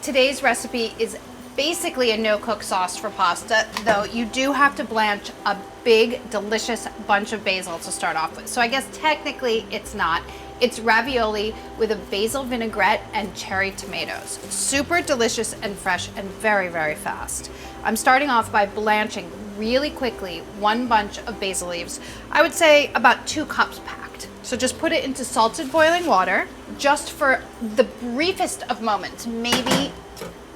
Today's recipe is basically a no-cook sauce for pasta, though you do have to blanch a big, delicious bunch of basil to start off with. So I guess technically it's not. It's ravioli with a basil vinaigrette and cherry tomatoes. Super delicious and fresh and very, very fast. I'm starting off by blanching really quickly 1 bunch of basil leaves. I would say about 2 cups packed. So just put it into salted boiling water just for the briefest of moments, maybe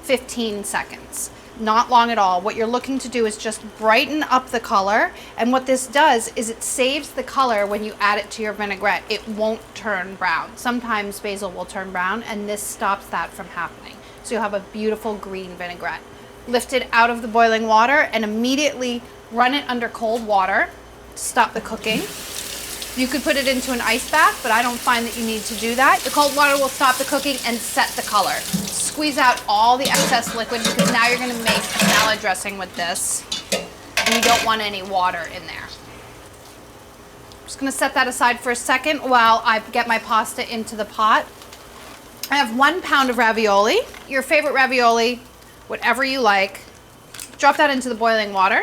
15 seconds. Not long at all. What you're looking to do is just brighten up the color, and what this does is it saves the color when you add it to your vinaigrette. It won't turn brown. Sometimes basil will turn brown, and this stops that from happening. So you'll have a beautiful green vinaigrette. Lift it out of the boiling water and immediately run it under cold water to stop the cooking. You could put it into an ice bath, but I don't find that you need to do that. The cold water will stop the cooking and set the color. Squeeze out all the excess liquid because now you're gonna make a salad dressing with this and you don't want any water in there. I'm just gonna set that aside for a second while I get my pasta into the pot. I have 1 pound of ravioli, your favorite ravioli, whatever you like. Drop that into the boiling water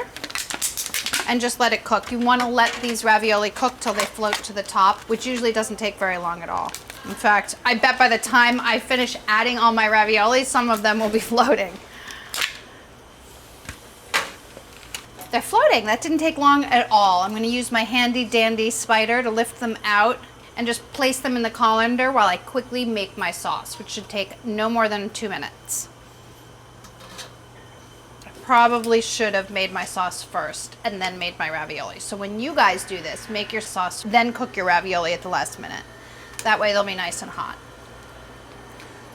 and just let it cook. You want to let these ravioli cook till they float to the top, which usually doesn't take very long at all. In fact, I bet by the time I finish adding all my ravioli, some of them will be floating. They're floating. That didn't take long at all. I'm going to use my handy dandy spider to lift them out and just place them in the colander while I quickly make my sauce, which should take no more than 2 minutes. Probably should have made my sauce first and then made my ravioli. So when you guys do this, make your sauce, then cook your ravioli at the last minute. That way they'll be nice and hot.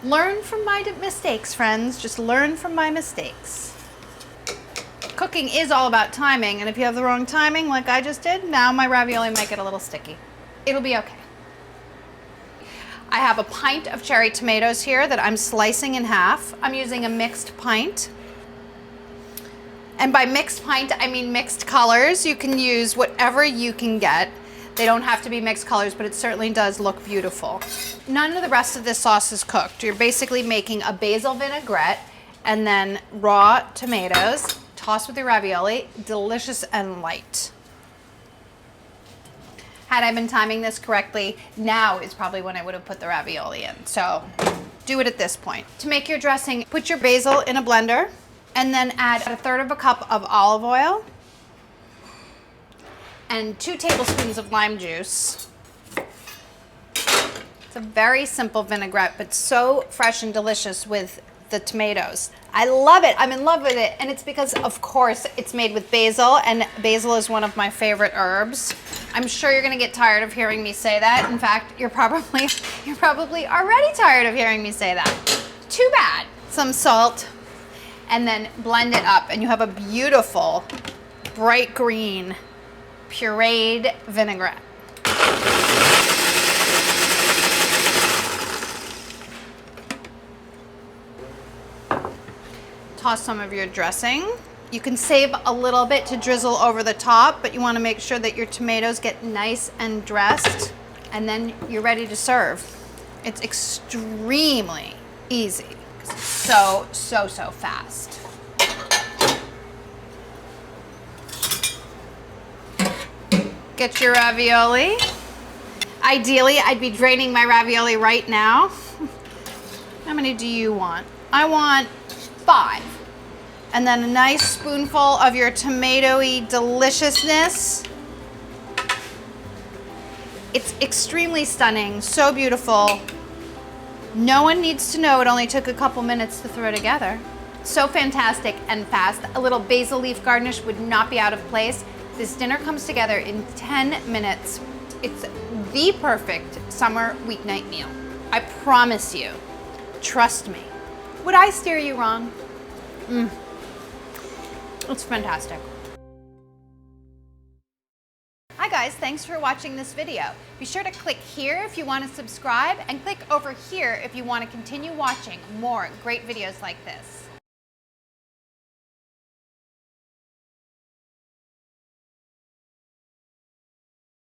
Learn from my mistakes, friends. Just learn from my mistakes. Cooking is all about timing, and if you have the wrong timing, like I just did, now my ravioli might get a little sticky. It'll be okay. I have a pint of cherry tomatoes here that I'm slicing in half. I'm using a mixed pint. And by mixed pint, I mean mixed colors. You can use whatever you can get. They don't have to be mixed colors, but it certainly does look beautiful. None of the rest of this sauce is cooked. You're basically making a basil vinaigrette and then raw tomatoes, tossed with your ravioli, delicious and light. Had I been timing this correctly, now is probably when I would have put the ravioli in. So do it at this point. To make your dressing, put your basil in a blender, and then add 1/3 cup of olive oil and 2 tablespoons of lime juice. It's a very simple vinaigrette, but so fresh and delicious with the tomatoes. I love it. I'm in love with it. And it's because, of course, it's made with basil, and basil is one of my favorite herbs. I'm sure you're gonna get tired of hearing me say that. In fact, you're probably already tired of hearing me say that. Too bad. Some salt, and then blend it up, and you have a beautiful bright green pureed vinaigrette. Toss some of your dressing. You can save a little bit to drizzle over the top, but you want to make sure that your tomatoes get nice and dressed, and then you're ready to serve. It's extremely easy. So fast. Get your ravioli. Ideally, I'd be draining my ravioli right now. How many do you want? I want 5. And then a nice spoonful of your tomatoey deliciousness. It's extremely stunning, so beautiful. No one needs to know it only took a couple minutes to throw together. So fantastic and fast. A little basil leaf garnish would not be out of place. This dinner comes together in 10 minutes. It's the perfect summer weeknight meal. I promise you. Trust me. Would I steer you wrong? It's fantastic. Hi guys, thanks for watching this video. Be sure to click here if you want to subscribe, and click over here if you want to continue watching more great videos like this.